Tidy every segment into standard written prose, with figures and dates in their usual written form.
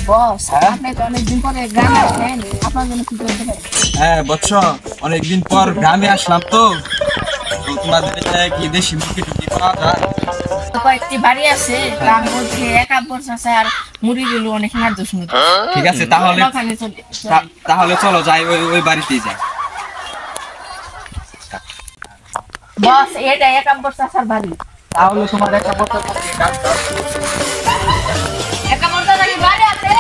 বস আপনি তো অনেকদিন পরে গ্রামে আসলেন, আপনার জন্য কি করতে পারি? হ্যাঁ বৎস, অনেকদিন পর গ্রামে আসলাম তো তোমাদের কি দেশি মুরগি টুকি পাওয়া যায়? তো কয়েকটি বাড়ি আছে গ্রাম মধ্যে, একা বর্ষা আছে আর মুড়িগুলো অনেক নাদ্য শুনতে। ঠিক আছে, তাহলে চলো যাই, ওই বাড়িতেই যাই। বস এটা একা বর্ষা আসার বাড়ি। তাহলে তোমার একটা কথা একা বর্ষা নাকি বাড়ি আছে?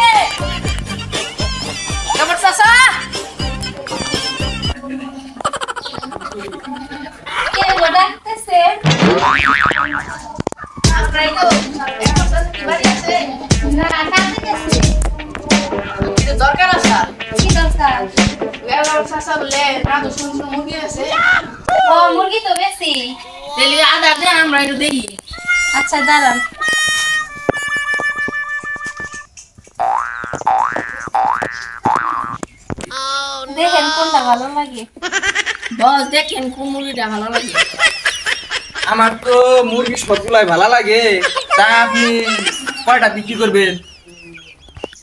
একা বর্ষা আসা কে ডাকতেছে? আমরাই তো একা বর্ষা নাকি বাড়ি আছে? না ডাকতেছে। এটা দরকার আছে। কি দরকার? একা বর্ষা আসা বলে নাদ্য শুনছো মুরগি আছে। ও মুরগি তো বেশি। তাহলে আদা দেন, আমরা একটু দেখি। আচ্ছা দাঁড়ান। দেখেন কোনটা ভালো লাগে। বস দেখেন কোন মুরগিটা ভালো লাগে। আমার তো মুরগি সবগুলাই ভালো লাগে। তা আপনি কয়টা বিক্রি করবেন?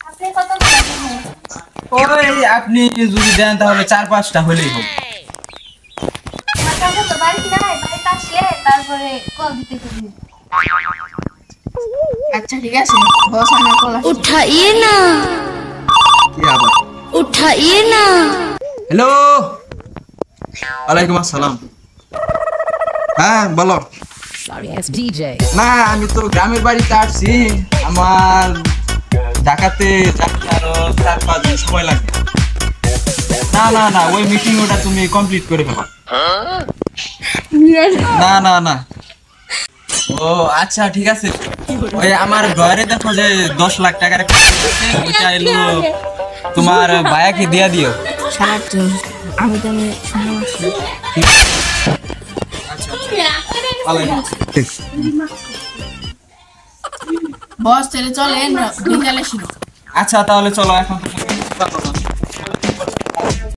আপনি কত করে দেবেন? ওই আপনি যদি দেন তাহলে 4-5টা হলেই হোক। আমার কাছে তো বাড়ি নাই, বাড়িতে আসলে তারপরে কল দিতে করি। আচ্ছা ঠিক আছে বস, আমার কল আসছে। उठाइए ना কি আবার? उठाइए ना হ্যালো, ওয়ালাইকুম আসসালাম। হ্যাঁ বলো। না আমি তো গ্রামের বাড়িতে আসছি, আমার ঢাকাতে যাতে আরো 4-5 দিন সময় লাগবে। না না না, ওই মিটিং ওটা তুমি কমপ্লিট করে ফেলো। না না না, ও আচ্ছা ঠিক আছে। ওই আমার ঘরে দেখো যে 10 লাখ টাকার একটা check আছে, ওইটা এলো তোমার ভাইয়াকে দিয়া দিও। সারা তো আমি তো শুনে আসছি। বস তাহলে চলেন বিকালে শুরু। আচ্ছা তাহলে চলো এখন